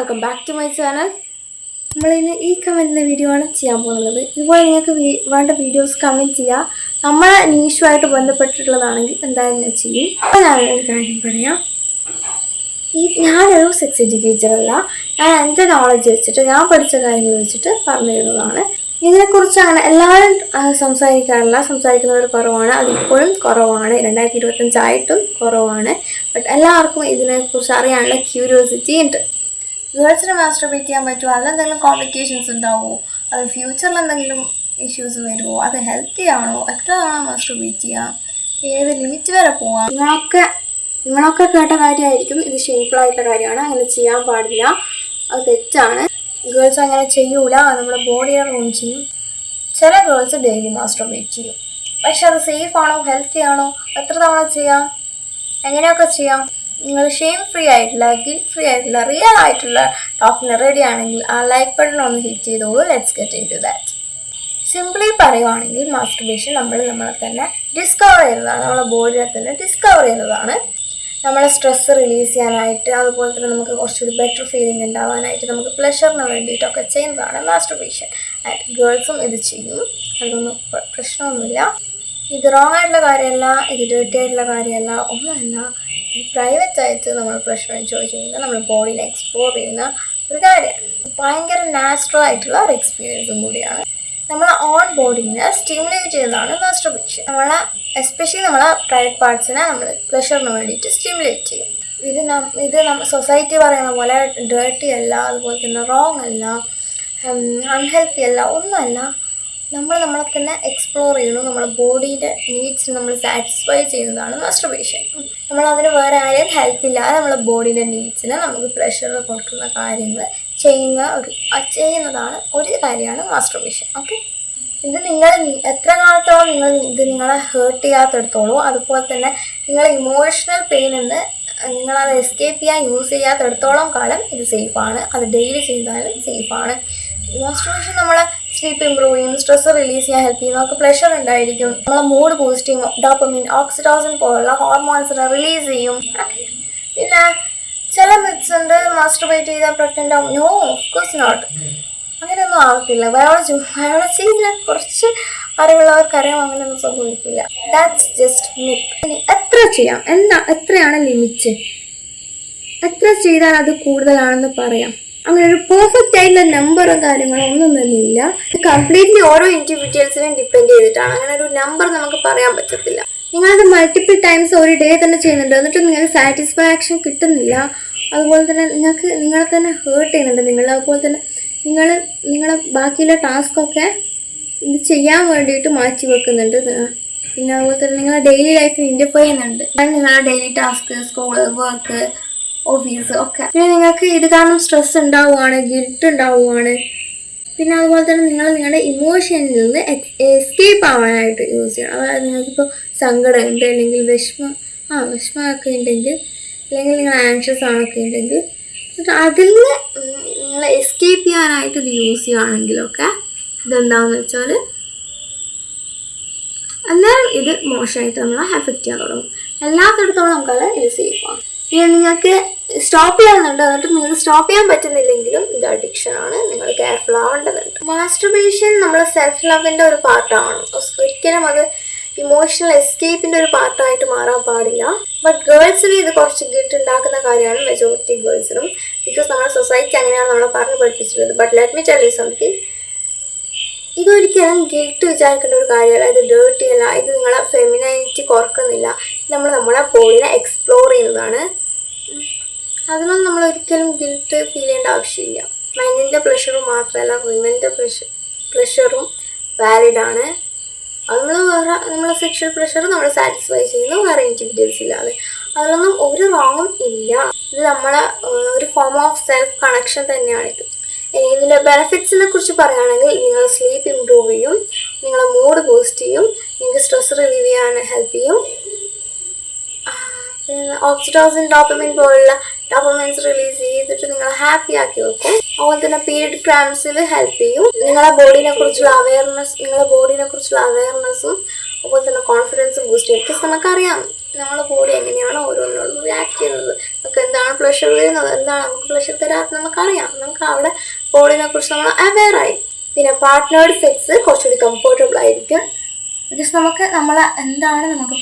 Welcome back to my channel. നമ്മളിന്ന് ഈ കമൻറ്റിലെ video ആണ് ചെയ്യാൻ പോകുന്നത്. ഇതുപോലെ നിങ്ങൾക്ക് വേണ്ട വീഡിയോസ് കമൻറ്റ് ചെയ്യുക. നമ്മളെ നീഷുമായിട്ട് ബന്ധപ്പെട്ടിട്ടുള്ളതാണെങ്കിൽ എന്തായാലും ഞാൻ ചെയ്യും. അപ്പോൾ ഞാനൊരു കാര്യം പറയാം. ഞാനൊരു സെക്സ് എഡ്യൂക്കേറ്ററല്ല. ഞാൻ എൻ്റെ നോളജ് വെച്ചിട്ട് ഞാൻ പഠിച്ച കാര്യങ്ങൾ വെച്ചിട്ട് പറഞ്ഞു തരുന്നതാണ്. ഇതിനെക്കുറിച്ച് അങ്ങനെ എല്ലാവരും സംസാരിക്കുന്നവർ കുറവാണ്. അതിപ്പോഴും കുറവാണ്. 2025 കുറവാണ്. ബട്ട് എല്ലാവർക്കും ഇതിനെക്കുറിച്ച് അറിയാനുള്ള ക്യൂരിയോസിറ്റി ഉണ്ട്. ഗേൾസിന് മാസ്റ്റർബേറ്റ് ചെയ്യാൻ പറ്റുമോ? അതിലെന്തെങ്കിലും കോംപ്ലിക്കേഷൻസ് ഉണ്ടാവുമോ? അത് ഫ്യൂച്ചറിൽ എന്തെങ്കിലും ഇഷ്യൂസ് വരുമോ? അത് ഹെൽത്തി ആണോ? എത്ര തവണ മാസ്റ്റർബേറ്റ് ചെയ്യാം? ഏത് ലിമിറ്റ് വരെ പോവാം? നിങ്ങളൊക്കെ കേട്ട കാര്യമായിരിക്കും. ഇത് ഷെയ്ഫുൾ ആയിട്ടുള്ള കാര്യമാണ്. അങ്ങനെ ചെയ്യാൻ പാടില്ല. അത് തെറ്റാണ്. ഗേൾസ് അങ്ങനെ ചെയ്യൂല. അത് നമ്മുടെ ബോഡിയെ റൂം ചെയ്യും. ചില ഗേൾസ് ഡെയിലി മാസ്റ്റർബേറ്റ് ചെയ്യും. പക്ഷെ അത് സേഫ് ആണോ? ഹെൽത്തി ആണോ? എത്ര തവണ ചെയ്യാം? എങ്ങനെയൊക്കെ ചെയ്യാം? നിങ്ങൾ ഷെയിം ഫ്രീ ആയിട്ടുള്ള, ഗിൽറ്റ് ഫ്രീ ആയിട്ടുള്ള, റിയൽ ആയിട്ടുള്ള ടോപ്പിന് റെഡി ആണെങ്കിൽ ആ ലൈക്ക് ബട്ടൺ ഒന്ന് ഹിറ്റ് ചെയ്തോളൂ. Let's get into that. Simply പറയുവാണെങ്കിൽ മാസ്റ്റർബേഷൻ നമ്മളെ തന്നെ ഡിസ്കവർ ചെയ്യുന്നതാണ്. നമ്മളെ ബോഡിയെ തന്നെ ഡിസ്കവർ ചെയ്യുന്നതാണ്. നമ്മളെ സ്ട്രെസ്സ് റിലീസ് ചെയ്യാനായിട്ട്, അതുപോലെ തന്നെ നമുക്ക് കുറച്ചുകൂടി ബെറ്റർ ഫീലിംഗ് ഉണ്ടാവാനായിട്ട്, നമുക്ക് പ്ലഷറിന് വേണ്ടിയിട്ടൊക്കെ ചെയ്യുന്നതാണ് മാസ്റ്റർബേഷൻ. ആൻഡ് ഗേൾസും ഇത് ചെയ്യും. അതൊന്നും പ്രശ്നമൊന്നുമില്ല. ഇത് റോങ് ആയിട്ടുള്ള കാര്യമല്ല, ഇത് ഡേർട്ടി ആയിട്ടുള്ള കാര്യമല്ല, ഒന്നുമല്ല. പ്രൈവറ്റ് ആയിട്ട് നമ്മൾ പ്ലഷർ എൻജോയ് ചെയ്യുന്ന, നമ്മൾ ബോഡീനെ എക്സ്പ്ലോർ ചെയ്യുന്ന ഒരു കാര്യമാണ്. ഭയങ്കര നാച്ചുറൽ ആയിട്ടുള്ള ഒരു എക്സ്പീരിയൻസും കൂടിയാണ്. നമ്മളെ ഓൺ ബോഡീനെ സ്റ്റിമുലേറ്റ് ചെയ്യുന്നതാണ് മാസ്റ്റർബേഷൻ. എസ്പെഷ്യലി നമ്മളെ പ്രൈവറ്റ് പാർട്സിനെ നമ്മൾ പ്ലഷറിന് വേണ്ടിയിട്ട് സ്റ്റിമുലേറ്റ് ചെയ്യും. ഇത് സൊസൈറ്റി പറയുന്ന പോലെ ഡേർട്ടി അല്ല, അതുപോലെ തന്നെ റോങ് അല്ല, അൺഹെൽത്തി അല്ല, ഒന്നുമല്ല. നമ്മളെ തന്നെ എക്സ്പ്ലോർ ചെയ്യുന്നു. നമ്മളെ ബോഡിയുടെ നീഡ്സിന് നമ്മൾ സാറ്റിസ്ഫൈ ചെയ്യുന്നതാണ് മാസ്റ്റർബേഷൻ. നമ്മളതിന് വേറെ ആരെയും ഹെൽപ്പില്ലാതെ നമ്മളെ ബോഡിയുടെ നീഡ്സിന് നമുക്ക് പ്ലഷർ കൊടുക്കുന്ന കാര്യങ്ങൾ ചെയ്യുന്നതാണ് ഒരു കാര്യമാണ് മാസ്റ്റർബേഷൻ. ഓക്കെ, ഇത് എത്ര കാലത്തോളം നിങ്ങളെ ഹേർട്ട് ചെയ്യാത്തെടുത്തോളൂ. അതുപോലെ തന്നെ നിങ്ങൾ ഇമോഷണൽ പെയിനിന്ന് നിങ്ങളത് എസ്കേപ്പ് ചെയ്യാൻ യൂസ് ചെയ്യാത്തെടുത്തോളം കാലം ഇത് സേഫാണ്. അത് ഡെയിലി ചെയ്താലും സേഫാണ്. മാസ്റ്റർബേഷൻ നമ്മളെ സ്ലീപ്പ് ഇമ്പ്രൂവ് ചെയ്യും, സ്ട്രെസ് റിലീസ് ചെയ്യാൻ ഹെൽപ്പ് ചെയ്യും, നമുക്ക് പ്ലഷർ ഉണ്ടായിരിക്കും, നമ്മളെ മൂഡ് ബൂസ്റ്റ് ചെയ്യും, ഡോപ്പമിൻ, ഓക്സിറ്റോസിൻ പോലുള്ള ഹോർമോൺസിനെ റിലീസ് ചെയ്യും. പിന്നെ ചില മിത്സ് ഉണ്ട്, മാസ്റ്റർബേറ്റ് ചെയ്താൽ പ്രഗ്നൻ്റ് ആവും. No, of course not. അങ്ങനെയൊന്നും ആവത്തില്ല. ബയോളജിയിലെ കുറച്ച് അറിവുള്ളവർക്കറിയാം അങ്ങനെയൊന്നും സംഭവിക്കില്ല. That's just myth. ഇനി എത്ര ചെയ്യാം? എത്രയാണ് ലിമിറ്റ്? എത്ര ചെയ്താൽ അത് കൂടുതലാണെന്ന് പറയാം? അങ്ങനെ ഒരു പെർഫെക്റ്റ് ആയിട്ടുള്ള നമ്പറോ കാര്യങ്ങളോ ഒന്നും തന്നെ ഇല്ല. കംപ്ലീറ്റ്ലി ഓരോ ഇൻഡിവിജ്വൽസിനെയും ഡിപ്പെൻഡ് ചെയ്തിട്ടാണ്. അങ്ങനെ ഒരു നമ്പർ നമുക്ക് പറയാൻ പറ്റത്തില്ല. നിങ്ങളത് മൾട്ടിപ്പിൾ ടൈംസ് ഒരു ഡേ തന്നെ ചെയ്യുന്നുണ്ട്, എന്നിട്ട് നിങ്ങൾക്ക് സാറ്റിസ്ഫാക്ഷൻ കിട്ടുന്നില്ല. അതുപോലെ തന്നെ നിങ്ങളെ തന്നെ ഹേർട്ട് ചെയ്യുന്നുണ്ട്. അതുപോലെ തന്നെ നിങ്ങളെ ബാക്കിയുള്ള ടാസ്കൊക്കെ ഇത് ചെയ്യാൻ വേണ്ടിയിട്ട് മാറ്റി വെക്കുന്നുണ്ട്. പിന്നെ അതുപോലെ തന്നെ നിങ്ങളെ ഡെയിലി ലൈഫിൽ ഇൻ്റർഫിയർ ചെയ്യുന്നുണ്ട്. നിങ്ങളുടെ daily task, school, work, office ഒക്കെ. പിന്നെ നിങ്ങൾക്ക് ഇത് കാരണം സ്ട്രെസ് ഉണ്ടാവുകയാണ്, ഗിൽറ്റ് ഉണ്ടാവുകയാണ്. പിന്നെ അതുപോലെ തന്നെ നിങ്ങളുടെ ഇമോഷനിൽ നിന്ന് എസ്കേപ്പ് ആവാനായിട്ട് യൂസ് ചെയ്യണം. അതായത് നിങ്ങൾക്കിപ്പോൾ സങ്കടം ഉണ്ട്, അല്ലെങ്കിൽ വിഷമമൊക്കെ ഉണ്ടെങ്കിൽ, അല്ലെങ്കിൽ നിങ്ങൾ ആൻഷ്യസ് ആണൊക്കെ ഉണ്ടെങ്കിൽ അതിൽ നിന്ന് നിങ്ങൾ എസ്കേപ്പ് ചെയ്യാനായിട്ട് ഇത് യൂസ് ചെയ്യുകയാണെങ്കിലൊക്കെ ഇതെന്താണെന്ന് വെച്ചാൽ അന്നേരം ഇത് മോശമായിട്ട് നമ്മളെ എഫക്റ്റ് ചെയ്യാൻ തുടങ്ങും. എല്ലാത്തിടത്തോളം നമുക്കത് ഇത് സേഫാണ്. പിന്നെ നിങ്ങൾക്ക് സ്റ്റോപ്പ് ചെയ്യാനുണ്ട്, എന്നിട്ട് നിങ്ങൾക്ക് സ്റ്റോപ്പ് ചെയ്യാൻ പറ്റുന്നില്ലെങ്കിലും ഇത് അഡിക്ഷനാണ്. നിങ്ങൾ കെയർഫുൾ ആവേണ്ടതുണ്ട്. മാസ്റ്റർബേഷൻ നമ്മളെ സെൽഫ് ലവിൻ്റെ ഒരു പാർട്ടാണ്. ഒരിക്കലും അത് ഇമോഷണൽ എസ്കേപ്പിൻ്റെ ഒരു പാർട്ടായിട്ട് മാറാൻ പാടില്ല. ബട്ട് ഗേൾസിന് ഇത് കുറച്ച് ഗിൽറ്റ് ഉണ്ടാക്കുന്ന കാര്യമാണ്, മെജോറിറ്റി ഗേൾസിനും. ബിക്കോസ് നമ്മുടെ സൊസൈറ്റി അങ്ങനെയാണ് നമ്മളെ പറഞ്ഞ് പഠിപ്പിച്ചിട്ടുള്ളത്. But let me tell you something, ഇതൊരിക്കലും ഗിൽറ്റ് വിചാരിക്കേണ്ട ഒരു കാര്യമല്ല. ഇത് ഡേർട്ടി അല്ല. ഇത് നിങ്ങളെ ഫെമിനൈറ്റി കുറക്കുന്നില്ല. നമ്മളെ ബോഡിനെ എക്സ്പ്ലോർ ചെയ്യുന്നതാണ്. അതിനൊന്നും നമ്മൾ ഒരിക്കലും ഗിൽറ്റ് ഫീൽ ചെയ്യേണ്ട ആവശ്യമില്ല. മെന്നിൻ്റെ പ്ലഷറും മാത്രമല്ല, വിമൻ്റെ പ്ലഷറും വാലിഡാണ്. അത് നമ്മളെ സെക്ഷൽ പ്ലഷർ നമ്മൾ സാറ്റിസ്ഫൈ ചെയ്യുന്നു, വേറെ ഇൻഡിവിജ്വൽസ് ഇല്ലാതെ. അതിലൊന്നും ഒരു റോങ്ങും ഇല്ല. ഇത് നമ്മളെ ഒരു ഫോം ഓഫ് സെൽഫ് കണക്ഷൻ തന്നെയാണിത്. ഇനി ഇതിൻ്റെ ബെനിഫിറ്റ്സിനെ കുറിച്ച് പറയുകയാണെങ്കിൽ, നിങ്ങൾ സ്ലീപ്പ് ഇംപ്രൂവ് ചെയ്യും, നിങ്ങളെ മൂഡ് ബൂസ്റ്റ് ചെയ്യും, നിങ്ങൾക്ക് സ്ട്രെസ് റിലീവ് ചെയ്യാൻ ഹെൽപ്പ് ചെയ്യും. പിന്നെ ഓക്സിറ്റോസിൻ, ഡോപ്പമിൻ പോലുള്ള ഡോപ്പമിൻസ് റിലീസ് ചെയ്തിട്ട് നിങ്ങളെ ഹാപ്പി ആക്കി വെക്കും. അതുപോലെ തന്നെ പീരിയഡ് ക്രാംസിൽ ഹെൽപ്പ് ചെയ്യും. നിങ്ങളെ ബോഡീനെ കുറിച്ചുള്ള അവയർനെസ്സും അതുപോലെ തന്നെ കോൺഫിഡൻസും ബൂസ്റ്റ് ചെയ്യും. ബിക്കോസ് നമുക്കറിയാം നമ്മളെ ബോഡി എങ്ങനെയാണ് ഓരോന്നിനോട് റിയാക്ട് ചെയ്യുന്നത്, നമുക്ക് എന്താണ് പ്ലഷർ വരുന്നത്, എന്താണ് നമുക്ക് പ്ലഷർ തരാത്തത് നമുക്കറിയാം. നമുക്ക് അവിടെ ബോഡിനെ കുറിച്ച് നമ്മൾ അവെയറായി. പിന്നെ പാർട്ട്നേർഡ് സെക്സ് കുറച്ചുകൂടി കംഫർട്ടബിൾ ആയിരിക്കും. ബിക്കോസ് എന്താണ് നമുക്ക്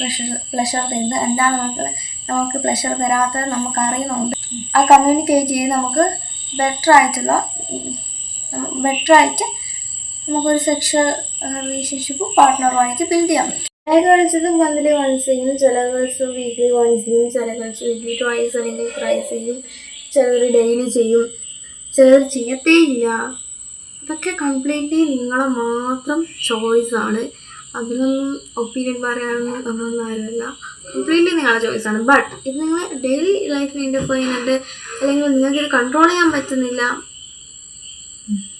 പ്ലഷർ തരുന്നത്, എന്താണ് നമുക്ക് പ്ലഷർ തരാത്തത് നമുക്ക് അറിയുന്നുണ്ട്. ആ കമ്മ്യൂണിക്കേറ്റ് ചെയ്ത് നമുക്ക് ബെറ്ററായിട്ട് നമുക്കൊരു സെക്ഷൽ റിലേഷൻഷിപ്പ് പാർട്ട്ണറുമായിട്ട് ബിൽഡ് ചെയ്യാൻ പറ്റും. ചില ഗേൾസ് മന്ത്ലി വൺസ് ചെയ്യും, ചില ഗേൾസ് വീക്ക്ലി വൺസ് ചെയ്യും, ചില ഗേൾസ് വീക്ക്ലി ട്വൈസ് അല്ലെങ്കിൽ ത്രൈസ് ചെയ്യും, ചിലർ ഡെയിലി ചെയ്യും, ചിലർ ചെയ്യത്തേ ഇല്ല. അതൊക്കെ കംപ്ലീറ്റ്ലി നിങ്ങളെ മാത്രം ചോയ്സാണ്. അതിനൊന്നും ഒപ്പീനിയൻ പറയാനൊന്നും നമ്മളൊന്നും ആരുമല്ല. കംപ്ലീറ്റ്ലി നിങ്ങളുടെ ചോയ്സാണ്. ബട്ട് ഇത് നിങ്ങൾ ഡെയിലി ലൈഫിൽ ഇൻ്റർഫിയർ ചെയ്യുന്നുണ്ട്, അല്ലെങ്കിൽ നിങ്ങൾക്കിത് കൺട്രോൾ ചെയ്യാൻ പറ്റുന്നില്ല.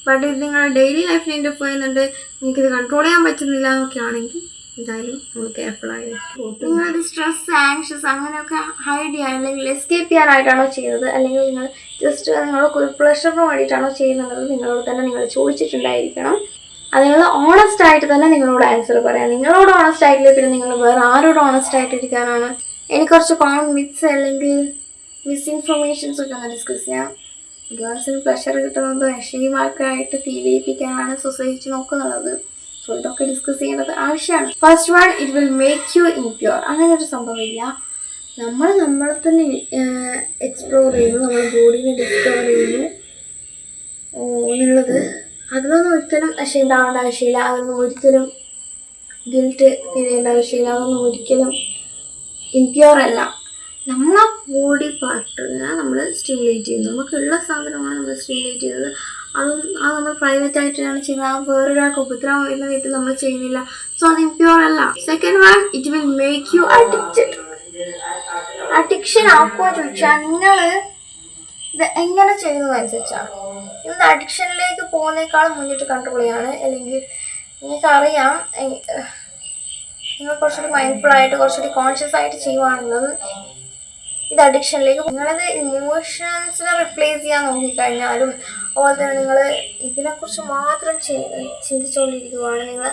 ബട്ട് ഇത് നിങ്ങളുടെ ഡെയിലി ലൈഫിൽ ഇൻ്റർഫിയർ ചെയ്യുന്നുണ്ട്, നിങ്ങൾക്കിത് കൺട്രോൾ ചെയ്യാൻ പറ്റുന്നില്ല എന്നൊക്കെ ആണെങ്കിൽ എന്തായാലും നമ്മൾ കെയർഫുള്ളായിട്ട് നിങ്ങളുടെ സ്ട്രെസ്, ആങ്ഷ്യസ് അങ്ങനെയൊക്കെ ഹൈഡ് ചെയ്യാൻ അല്ലെങ്കിൽ എസ്കേപ്പ് ചെയ്യാനായിട്ടാണോ ചെയ്യുന്നത്, അല്ലെങ്കിൽ നിങ്ങൾ ജസ്റ്റ് നിങ്ങൾക്ക് ഒരു പ്ലഷറിന് വേണ്ടിയിട്ടാണോ ചെയ്യുന്നത് നിങ്ങളോട് തന്നെ നിങ്ങൾ ചോദിച്ചിട്ടുണ്ടായിരിക്കണം. അതിനുള്ള ഓണസ്റ്റ് ആയിട്ട് തന്നെ നിങ്ങളോട് ആൻസർ പറയാം. നിങ്ങളോട് ഓണസ്റ്റ് ആയിട്ടില്ല പിന്നെ നിങ്ങൾ വേറെ ആരോട് ഓണസ്റ്റ് ആയിട്ടിരിക്കാനാണ്? എനിക്ക് കുറച്ച് കോമൺ മിത്സ് അല്ലെങ്കിൽ മിസ്ഇൻഫർമേഷൻസ് ഒക്കെ ഒന്ന് ഡിസ്കസ് ചെയ്യാം. ഗേൾസിന് പ്ലഷർ കിട്ടുന്നത് യക്ഷീമാർക്കായിട്ട് ഫീൽ ചെയ്യിപ്പിക്കാനാണ് സൊസൈറ്റി നോക്കുന്നത്. സോ ഇതൊക്കെ ഡിസ്കസ് ചെയ്യേണ്ടത് ആവശ്യമാണ്. First one, it will make U impure. അങ്ങനെ ഒരു സംഭവമില്ല. നമ്മളെ തന്നെ എക്സ്പ്ലോർ ചെയ്യുന്നു, നമ്മുടെ ബോഡീനെ ഡിസ്കവർ ചെയ്യുന്നു എന്നുള്ളത് അതിലൊന്നും ഒരിക്കലും അക്ഷയുണ്ടാവേണ്ട ആവശ്യമില്ല. അതൊന്നും ഒരിക്കലും ഗിൽറ്റ് ഫീൽ ചെയ്യേണ്ട ആവശ്യമില്ല. അതൊന്നും ഒരിക്കലും ഇംപ്യൂർ അല്ല. നമ്മളെ ബോഡി പാർട്ടിനെ നമ്മൾ സ്റ്റിമുലേറ്റ് ചെയ്യുന്നു. നമുക്കുള്ള സാധനമാണ് നമ്മൾ സ്റ്റിമുലേറ്റ് ചെയ്തത്. അത് നമ്മൾ പ്രൈവറ്റ് ആയിട്ടാണ് ചെയ്യുന്നത്. വേറൊരാൾക്ക് ഉപദ്രവം വരുന്ന വിധത്തിൽ നമ്മൾ ചെയ്യുന്നില്ല. സോ അത് ഇംപ്യൂർ അല്ല. Second one, it will make you addicted. Addiction ആക്കുമെന്ന് ചോദിച്ചാൽ നിങ്ങൾ ഇത് എങ്ങനെ ചെയ്യുന്നതനുസരിച്ചാണ്. ഇന്ന് അഡിക്ഷനിലേക്ക് പോകുന്നേക്കാളും മുന്നിട്ട് കൺട്രോൾ ചെയ്യാണ്. അല്ലെങ്കിൽ നിങ്ങൾക്കറിയാം നിങ്ങൾ കുറച്ചുകൂടി മൈൻഡ്ഫുൾ ആയിട്ട് കുറച്ചുകൂടി കോൺഷ്യസ് ആയിട്ട് ചെയ്യുവാണെന്നുള്ളത് ഇത് അഡിക്ഷനിലേക്ക് നിങ്ങളത് ഇമോഷൻസിനെ റിപ്ലേസ് ചെയ്യാൻ നോക്കിക്കഴിഞ്ഞാലും അതുപോലെ തന്നെ നിങ്ങൾ ഇതിനെക്കുറിച്ച് മാത്രം ചിന്തിച്ചുകൊണ്ടിരിക്കുകയാണ്. നിങ്ങൾ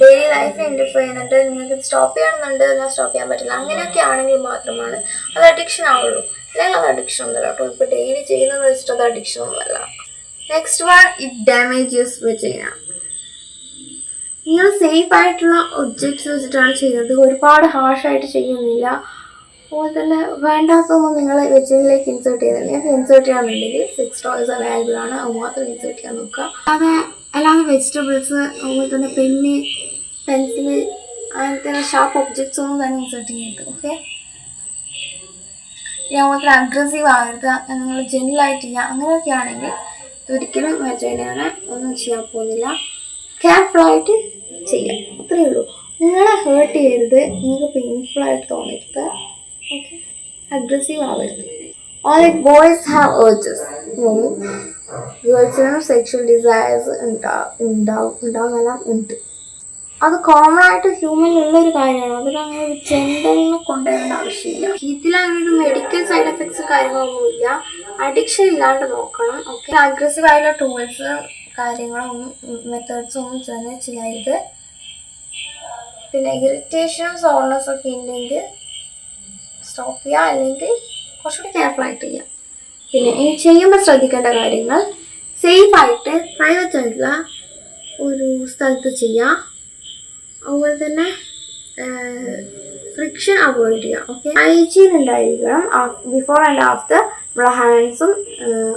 ഡെയിലി ലൈഫിൽ ഇൻ്റർഫിയർ ചെയ്യുന്നുണ്ട്, നിങ്ങൾക്ക് സ്റ്റോപ്പ് ചെയ്യണമെന്നുണ്ട്, എന്നാൽ സ്റ്റോപ്പ് ചെയ്യാൻ പറ്റില്ല. അങ്ങനെയൊക്കെ ആണെങ്കിൽ മാത്രമാണ് അത് അഡിക്ഷൻ ആവുള്ളൂ. അല്ലെങ്കിൽ അത് അഡിക്ഷൻ ഒന്നുമല്ല കേട്ടോ. ഇപ്പോൾ ഡെയിലി ചെയ്യുന്നത് വെച്ചിട്ട് അത് അഡിക്ഷൻ ഒന്നുമല്ല. Next one, it damages vagina. നിങ്ങൾ സേഫ് ആയിട്ടുള്ള ഒബ്ജക്ട്സ് വെച്ചിട്ടാണ് ചെയ്യുന്നത്, ഒരുപാട് ഹാർഷായിട്ട് ചെയ്യുന്നില്ല. അതുപോലെ തന്നെ വേണ്ടാത്തൊന്നും നിങ്ങൾ വെജൈനയിലേക്ക് ഇൻസേർട്ട് ചെയ്യുന്നില്ല. നിങ്ങൾക്ക് ഇൻസേർട്ട് ചെയ്യാന്നുണ്ടെങ്കിൽ 6 ടോയ്സ് അവൈലബിൾ ആണ്, അത് മാത്രം ഇൻസേർട്ട് ചെയ്യാൻ നോക്കുക. അല്ലാതെ വെജിറ്റബിൾസ് അതുപോലെ തന്നെ പെന്ന്, പെൻസില് അങ്ങനത്തെ ഷാർപ്പ് ഒബ്ജക്ട്സ് ഒന്നും തന്നെ ഇൻസേർട്ട് ചെയ്യരുത്. ഓക്കെ, അതുപോലെ തന്നെ അഗ്രസീവ് ആകരുത്, നിങ്ങൾ ജെന്റിലായിട്ട് ചെയ്യുക. അങ്ങനെയൊക്കെ ആണെങ്കിൽ ഒരിക്കലും വെജൈനയെ ഒന്നും ചെയ്യാൻ പോകുന്നില്ല. കെയർഫുള്ളായിട്ട് ചെയ്യാം, അത്രയേ ഉള്ളൂ. നിങ്ങളെ ഹേർട്ട് ചെയ്യരുത്, നിങ്ങൾക്ക് പെയിൻഫുൾ ആയിട്ട് തോന്നരുത്. ഓക്കെ, അഗ്രസീവ് ആവരുത്. All boys have urges. ഗേൾസിനും സെക്ഷൽ ഡിസയേഴ്സ് ഉണ്ടാവുമെല്ലാം ഉണ്ട്. അത് കോമൺ ആയിട്ട് ഹ്യൂമനിലുള്ളൊരു കാര്യമാണ്. അതിലങ്ങനെ ഒരു ജെൻഡറിനെ കൊണ്ടുവരേണ്ട ആവശ്യമില്ല. ഇതിലങ്ങനെ ഒരു മെഡിക്കൽ സൈഡ് എഫക്ട്സ് കാര്യങ്ങളൊന്നുമില്ല. അഡിക്ഷൻ ഇല്ലാണ്ട് നോക്കണം. ഓക്കെ, അഗ്രസീവ് ആയിട്ടുള്ള ടൂൾസ് കാര്യങ്ങളൊന്നും മെത്തേഡ്സ് ഒന്നും തന്നെ ചെയ്യരുത്. പിന്നെ ഇറിറ്റേഷനും സോൾനെസ് ഒക്കെ ഉണ്ടെങ്കിൽ സ്റ്റോപ്പ് ചെയ്യുക, അല്ലെങ്കിൽ കുറച്ചുകൂടി കെയർഫുൾ ആയിട്ട് ചെയ്യുക. പിന്നെ ഇനി ചെയ്യുമ്പോൾ ശ്രദ്ധിക്കേണ്ട കാര്യങ്ങൾ, സേഫ് ആയിട്ട് പ്രൈവറ്റ് ആയിട്ടുള്ള ഒരു സ്ഥലത്ത് ചെയ്യുക. അതുപോലെ തന്നെ ഫ്രിക്ഷൻ അവോയ്ഡ് ചെയ്യുക. ഓക്കെ, ഹൈജീൻ ഉണ്ടായിരിക്കണം. ബിഫോർ ആൻഡ് ആഫ്റ്റർ നമ്മളെ ഹാൻഡ്സും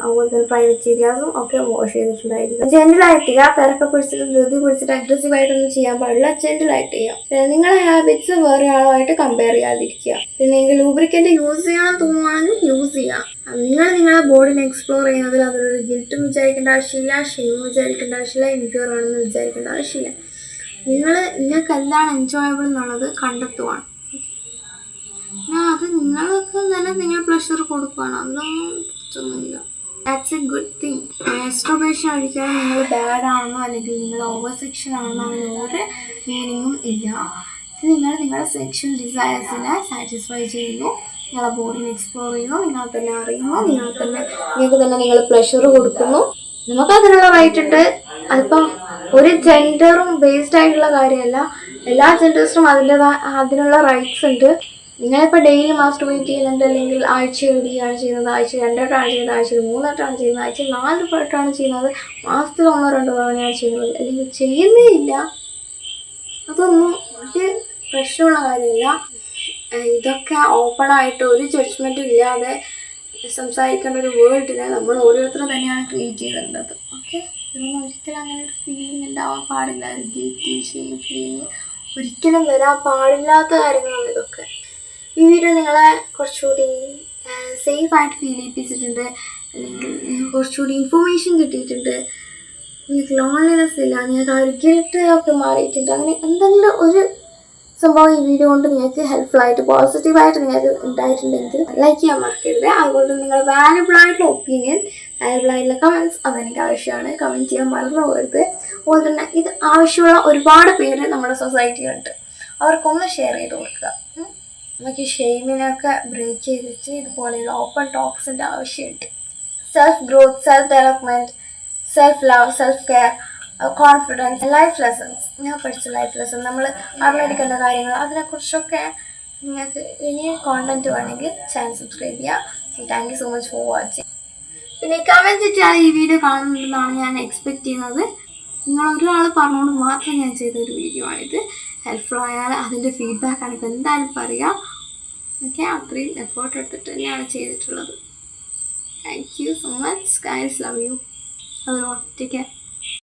അതുപോലെ തന്നെ പ്രൈവറ്റ് ഏരിയാസും ഒക്കെ വാഷ് ചെയ്തിട്ടുണ്ടായിരിക്കും. ജെന്റിലായിട്ട് ചെയ്യുക. തിരക്കെ പിടിച്ചിട്ട് ധൃതി പിടിച്ചിട്ട് അഗ്രസീവായിട്ടൊന്നും ചെയ്യാൻ പാടില്ല. ജെന്റിലായിട്ട് ചെയ്യുക. പിന്നെ നിങ്ങളുടെ ഹാബിറ്റ്സ് വേറെ ആളുമായിട്ട് കമ്പയർ ചെയ്യാതിരിക്കുക. പിന്നെ ലൂബ്രിക്കൻ്റ് യൂസ് ചെയ്യാൻ തോന്നുവാണെങ്കിൽ യൂസ് ചെയ്യുക. നിങ്ങളുടെ ബോഡിനെ എക്സ്പ്ലോർ ചെയ്യുന്നതിൽ അതൊരു ഗിൽറ്റും വിചാരിക്കേണ്ട ആവശ്യമില്ല, ഷെയിമും വിചാരിക്കേണ്ട ആവശ്യമില്ല, ഇംപ്യൂർ ആണെന്ന് വിചാരിക്കേണ്ട ആവശ്യമില്ല. നിങ്ങൾക്ക് എന്താണ് എൻജോയബിൾ എന്നുള്ളത് കണ്ടെത്തുവാണ്. അത് നിങ്ങൾക്ക് തന്നെ നിങ്ങൾ പ്ലഷർ കൊടുക്കുകയാണ്, അതൊന്നും തെറ്റൊന്നുമില്ല. That's a good thing. Masturbation ഒരിക്കലും നിങ്ങൾ ബാഡ് ആണെന്നോ അല്ലെങ്കിൽ നിങ്ങൾ ഓവർ സെക്ഷൻ ആണെന്നോ അങ്ങനെ ഒരു മീനിങ്ങും ഇല്ല. ഇത് നിങ്ങളുടെ സെക്ഷൽ ഡിസയേഴ്സിനെ സാറ്റിസ്ഫൈ ചെയ്യുന്നു, നിങ്ങളെ ബോഡിനെ എക്സ്പ്ലോർ ചെയ്യുന്നു, നിങ്ങൾ തന്നെ അറിയുന്നു, നിങ്ങൾക്ക് തന്നെ നിങ്ങൾ പ്ലഷർ കൊടുക്കുന്നു. നമുക്കതിനുള്ള റൈറ്റ് ഉണ്ട്. അതിപ്പം ഒരു ജെൻഡറും ബേസ്ഡ് ആയിട്ടുള്ള കാര്യമല്ല, എല്ലാ ജെൻഡേഴ്സിനും അതിനുള്ള റൈറ്റ്സ് ഉണ്ട്. നിങ്ങളിപ്പോൾ ഡെയിലി മാസ്റ്റർബേറ്റ് ചെയ്യുന്നുണ്ട്, അല്ലെങ്കിൽ ആഴ്ചയിൽ ഒരിക്കലാണ് ചെയ്യുന്നത്, ആഴ്ചയിൽ 2 വട്ടമാണ് ചെയ്യുന്നത്, ആഴ്ചയിൽ 3 വട്ടമാണ് ചെയ്യുന്നത്, ആഴ്ചയിൽ 4 വട്ടമാണ് ചെയ്യുന്നത്, മാസത്തിൽ 1-2 തവണയാണ് ചെയ്യുന്നത്, അല്ലെങ്കിൽ ചെയ്യുന്നേ ഇല്ല, അതൊന്നും ഒരു പ്രശ്നമുള്ള കാര്യമില്ല. ഇതൊക്കെ ഓപ്പണായിട്ട് ഒരു ജഡ്ജ്മെൻറ്റും ഇല്ലാതെ സംസാരിക്കേണ്ട ഒരു വേൾഡിനെ നമ്മൾ ഓരോരുത്തരും തന്നെയാണ് ക്രിയേറ്റ് ചെയ്തിട്ടുള്ളത്. ഓക്കെ, ഇതൊന്നും ഒരിക്കലും അങ്ങനെ ഒരു ഫീലിംഗ് ഉണ്ടാവാൻ പാടില്ല. ഒരു ഗിൽറ്റി ഷെയിം ഫീലിംഗ് ഒരിക്കലും വരാൻ പാടില്ലാത്ത കാര്യങ്ങളാണ് ഇതൊക്കെ. ഈ വീഡിയോ നിങ്ങളെ കുറച്ചുകൂടി സേഫായിട്ട് ഫീൽ ചെയ്യിപ്പിച്ചിട്ടുണ്ട്, അല്ലെങ്കിൽ കുറച്ചുകൂടി ഇൻഫർമേഷൻ കിട്ടിയിട്ടുണ്ട്, നിങ്ങൾക്ക് ലോൺലിനെസ് ഇല്ല, നിങ്ങൾക്ക് ആ ഒരു ഗിൽറ്റ് ഒക്കെ മാറിയിട്ടുണ്ട്, അങ്ങനെ എന്തെങ്കിലും ഒരു സംഭവം ഈ വീഡിയോ കൊണ്ട് നിങ്ങൾക്ക് ഹെൽപ്ഫുള്ളായിട്ട് പോസിറ്റീവായിട്ട് നിങ്ങൾക്ക് ഉണ്ടായിട്ടുണ്ടെങ്കിൽ ലൈക്ക് ചെയ്യാൻ മറക്കരുത്. അതുപോലെ തന്നെ നിങ്ങളുടെ വാല്യുബിൾ ആയിട്ടുള്ള ഒപ്പീനിയൻ, വാല്യുബിൾ ആയിട്ടുള്ള കമൻറ്റ്സ് അതെനിക്ക് ആവശ്യമാണ്. കമൻറ്റ് ചെയ്യാൻ മറന്നു പോകരുത്. അതുപോലെ തന്നെ ഇത് ആവശ്യമുള്ള ഒരുപാട് പേര് നമ്മുടെ സൊസൈറ്റിയിലുണ്ട്, അവർക്കൊന്ന് ഷെയർ ചെയ്ത് കൊടുക്കുക. നമുക്ക് ഈ ഷെയിമിനൊക്കെ ബ്രേക്ക് ചെയ്തിട്ട് ഇതുപോലെയുള്ള ഓപ്പൺ ടോക്സിൻ്റെ ആവശ്യമുണ്ട്. Self growth, self development, self love, self care, confidence, life lessons, ഞാൻ പഠിച്ച ലൈഫ് ലെസൺ, നമ്മൾ അറിഞ്ഞിരിക്കേണ്ട കാര്യങ്ങൾ, അതിനെക്കുറിച്ചൊക്കെ നിങ്ങൾക്ക് ഇനി കോണ്ടന്റ് വേണമെങ്കിൽ ചാനൽ സബ്സ്ക്രൈബ് ചെയ്യുക. So thank you so much for watching. പിന്നെ കമൻറ്റ് ഇട്ടാൽ ഈ വീഡിയോ കാണുന്നുണ്ടെന്നാണ് ഞാൻ എക്സ്പെക്റ്റ് ചെയ്യുന്നത്. നിങ്ങൾ ഒരാൾ പറഞ്ഞുകൊണ്ട് മാത്രം ഞാൻ ചെയ്തൊരു വീഡിയോ ആണിത്. ഹെൽപ്ഫുൾ ആയാൽ അതിൻ്റെ ഫീഡ്ബാക്കാണ് ഇപ്പോൾ എന്തായാലും പറയുക. ഓക്കെ, അത്രയും എഫേർട്ട് എടുത്തിട്ട് തന്നെയാണ് ചെയ്തിട്ടുള്ളത്. Thank you so much guys, love you. അത് ഒറ്റയ്ക്ക്